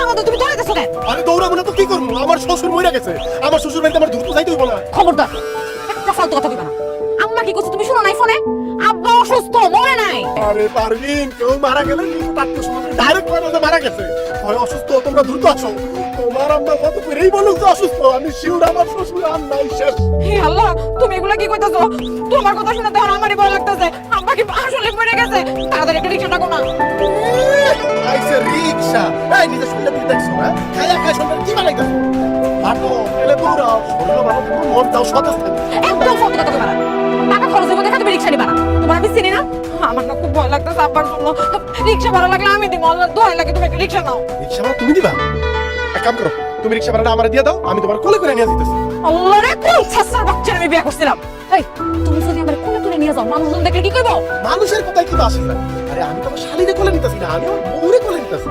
মতো তুমি দৌড়াইতেছো কেন? আরে দৌড়াবো না তো কি করবো? আমার শ্বশুর মরে গেছে। আমার শ্বশুর বাড়িতে আমার দ্রুত যাইতে হইব না। খবরদার একটা ফালতু কথা কইবা না। আম্মা কি কইছে তুমি শুনো নাই ফোনে? আব্বা অসুস্থ, মরে নাই। আরে পারভিন, কেউ মারা গেলে কিন্তু তাকে শুনবে ডাইরেক্ট করে যে মারা গেছে। হয় অসুস্থ, তোমরা দ্রুত আসো। তোমার আম্মা কত করেই বলুক যে অসুস্থ, আমি শিওর আমার শ্বশুর আর নাই, শেষ। হে আল্লাহ, তুমি এগুলা কি কইতাছো? তোমার কথা শুনে তো আমারই ভয় লাগতেছে। আব্বা কি আসলে মরে গেছে? তাড়াতাড়ি একটা রিকশা ডাকো না। আইছে রিকশা। এই নিজে শুনলে তুমি দেখছো না? খায়া খায় শুনলে কি বানাইতেছো? হাঁটো, এলে দৌড়াও, শরীরও ভালো থাকবে, মনটাও সতেজ থাকবে। একদম ফালতু কথা কইবা না। টাকা খরচ হবে দেখা তুমি রিকশা নিবা না। তোমার আমি চিনি না। আমার না খুব ভয় লাগতেছে আব্বার জন্য। রিকশা ভাড়া লাগলে আমি দিব। আল্লাহ দোহাই লাগে তুমি একটা রিকশা নাও। রিকশা ভাড়া তুমি দিবা? এক কাম করো, তুমি রিকশা ভাড়াটা আমারে দিয়ে দাও, আমি তোমার কোলে করে নিয়ে যাইতেছি। আল্লাহ রে, কোন ছাসার বাচ্চা আমি বিয়ে করছিলাম। এই তুমি যদি আমার কোলে করে নিয়ে যাও, মানুষজন দেখলে কি কইবো? মানুষের কথাই কিন্তু আসে না। আরে আমি তো আমার শালীরে কোলে নিতেছি না, আমি আমার বউরে কোলে নিতেছি।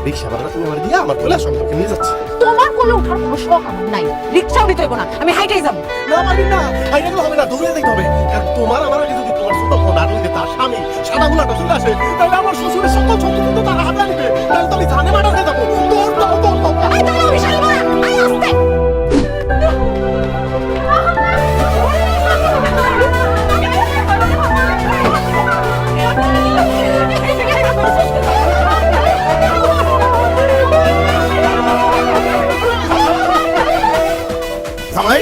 রিকশা ভাড়াটা তুমি আমার দিয়ে আমার কোলে আসো, আমি তোকে নিয়ে যাচ্ছি। তোমার কোলে ওঠার কোনো শখ আমার নাই। রিকশাও নিতে হইব না, আমি হাইটাই যাবো। না পারবি না, হাইটা গেলে হবে না, দৌড়ে যাইতে হবে। আর তোমার আমার আগে যদি তোমার ছোট বোন আর ওই যে তার স্বামী সাদা গোলাটা চলে আসে, তাহলে আমার শ্বশুরের সকল ছোট কিন্তু তারা হাতে নিবে, তাহলে তো আমি জানে মারা হয়ে যাবো। দৌড় দাও, দৌড় দাও। এই দাঁড়াও, আমি শাড়ি পরা। আই আস্তে। জামাই,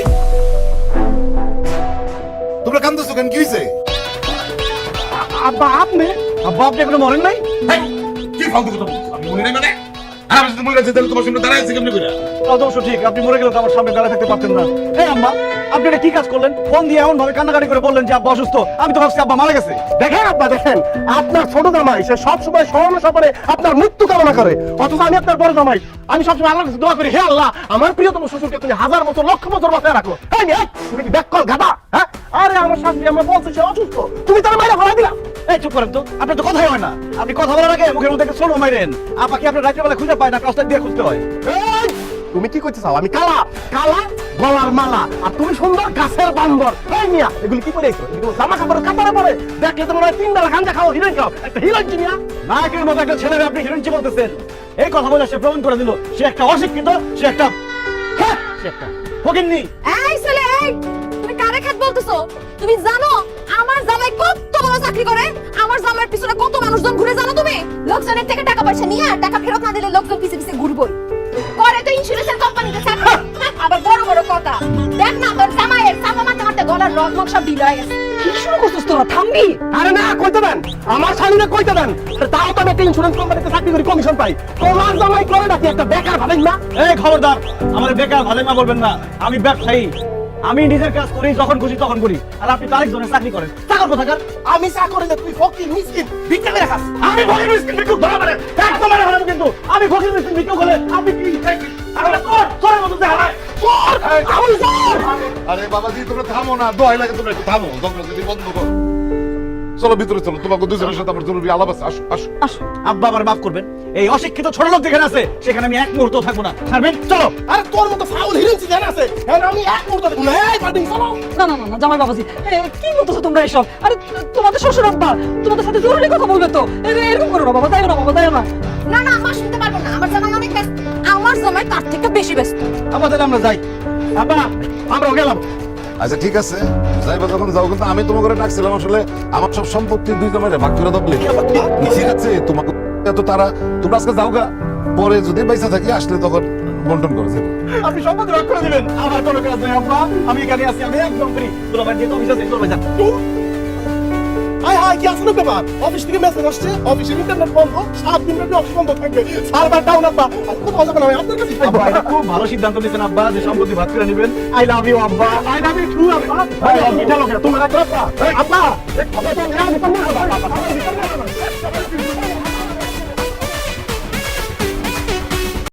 তোমরা কান্দছো কেন? কি হয়েছে? আব্বা আপনি এখনো মরেন নাই? কি ফালতু কথা বলছো? আমি মনে নাই মানে? আর আমি যদি মরে যাচ্ছি তাহলে তোমার সামনে দাঁড়ায় আছি কেমনি করে? অবশ্য ঠিক, আপনি মরে গেলে তো আমার সামনে দাঁড়ায় থাকতে পারতেন না। এই আম্মা, আপনি এটা কি কাজ করলেন? ফোন দিয়ে এমন ভাবে কান্নাকাটি করে বললেন যে আব্বা অসুস্থ। আমি তো ভাবছি আব্বা মারা গেছে। দেখেন আব্বা, দেখেন আপনার ছোট জামাই সে সবসময় সহনে সপরে আপনার মৃত্যু কামনা করে, অথচ আমি আপনার বড় জামাই। আমি সবসময় আল্লাহর কাছে দোয়া করি, হে আল্লাহ আমার প্রিয়তম শ্বশুরকে তুমি 1000 বছর লক্ষ বছর বাঁচায় রাখো। এই মেয়ে, তুমি কি ব্যাককল গাধা? হ্যাঁ, আরে আমার শাশুড়ি আমরা বলছি সে অসুস্থ, তুমি তার মাইরা ফেলা দিলা। এই চুপ করেন তো, আপনার তো কথাই হয় না। আপনি কথা বলার আগে মুখের মধ্যে একটা ছোট মাইরেন। আপা কি আপনার রাত্রে বেলা খুঁজে পায় না, কাজটা দিয়ে খুঁজতে হয়। এই, তুমি কি করতে চাও? আমি কালা কালা গলার মালা, আর তুমি সুন্দর গাছের বান্দর। এই মিয়া, এগুলি কি করে এগুলো জামা কাপড় কাপড়ে পরে দেখলে তো মনে হয় 3 বেলা গাঞ্জা খাও, হিরোইন খাও। একটা হিরোইন চিনিয়া নায়কের মতো একটা ছেলেকে আপনি হিরোইনচি বলতেছেন? এই কথা বলে সে প্রমাণ করে দিল সে একটা অশিক্ষিত, সে একটা ফকিন্নি। এই ছেলে, এই তুমি কারে খাত বলতেছো? তুমি জানো আমার জামাই কত বড় চাকরি করে? আমার জামাইয়ের পিছনে কত মানুষজন ঘুরে জানো তুমি? লোকজনের থেকে টাকা পয়সা নিয়ে আর টাকা ফেরত না দিলে লোকজন পিছে পিছে ঘুরবই। পরে তো ইন্স্যুরেন্সের কোম্পানিতে চাকরি। আবার বড় বড় কথা, দেখ না তোর জামাইয়ের চাপা মারতে মারতে গলার রগ মগ সব ঢিলা হয়ে গেছে। কি শুরু করছিস তোরা? থামবি? আরে না, কইতে দেন আমার শালীরে কইতে দেন। তাও তো আমি একটা ইন্স্যুরেন্স কোম্পানিতে চাকরি করি, কমিশন পাই। তোমার জামাই করে নাকি একটা বেকার ভাবেন না? এই খবরদার, আমার বেকার ভালেমা বলবেন না। আমি ব্যবসায়ী, আমি নিজের কাজ করি, যখন খুশি তখন করি। আর আপনি তার একজনের চাকরি করেন, চাকর কোথাকার? আমি চাকরি না, তুই ফকির মিসকিন ভিক্ষা করে খাস। আমি ফকির মিসকিন ভিক্ষুক ধরা মানে একদম মানে হলো কিন্তু আমি ফকির মিসকিন ভিক্ষুক হলে আপনি কি আরে তোর মতো দেখা নাই তোর আমি তোর। আরে বাবাজি তোমরা থামো না, দোহাই লাগে তোমরা একটু থামো, ঝগড়া যদি বন্ধ করো। চলো ভিতরে চলো, তোমাকে দুজনের সাথে আমার জরুরি আলাপ আছে। আসো আসো আসো, আব্বা আমার মাফ করবেন। এই অশিক্ষিত ছোট লোক যেখানে আছে সেখানে আমি এক মুহূর্ত থাকবো না। ছাড়বেন, চলো। আরে তোর মতো ফাউল হিরোইন যেখানে আছে হ্যাঁ আমি এক মুহূর্ত দেখব না। এই পারদিন চলো। না না না না, জামাই বাবাজি, কি বলতেছো তোমরা এসব? আরে তোমাদের শ্বশুর আব্বা তোমাদের সাথে জরুরি কথা বলবে তো। এরকম করো না বাবা, তাইও না বাবা, তাইও না। না না, মা শুনতে পারবো না, আমার জামাই অনেক ব্যস্ত। আমার জামাই তার থেকে বেশি ব্যস্ত। আমাদের আমরা যাই। আব্বা আমরাও গেলাম। আচ্ছা ঠিক আছে, যাইবা যখন যাও, কিন্তু আমি তোমাকে ডাকছিলাম আসলে আমার সব সম্পত্তি দুই জমারে ভাগ করে দাবলে। ঠিক আছে, তোমাকে এত তারা, তোমরা আজকে যাও গা, পরে যদি পয়সা থাকি আসলে তখন বন্টন করে যাবে। আপনি সম্পত্তি ভাগ করে দিবেন, আমার কোনো কাজ নেই আব্বা। আমি এখানে আছি, আমি একদম ফ্রি। দুলাভাই যেহেতু অফিস আছে, দুলাভাই যান। হাই হাই, কি আসলে ব্যাপার? অফিস থেকে মেসেজ আসছে অফিসের ইন্টারনেট বন্ধ, 7 দিন ব্যাপী অফিস বন্ধ থাকবে, সার্ভার ডাউন। আব্বা আর কোথাও যাবেন, আমি আপনার কাছে থাকবো। আব্বা, এটা খুব ভালো সিদ্ধান্ত নিয়েছেন আব্বা, যে সম্পত্তি ভাগ করে নেবেন। আই লাভ ইউ আব্বা, আই লাভ ইউ টু। আব্বা ভাই এটা লোকে তোমরা রাখো। আব্বা এই আব্বা এই কথা তো না, আমি তো না।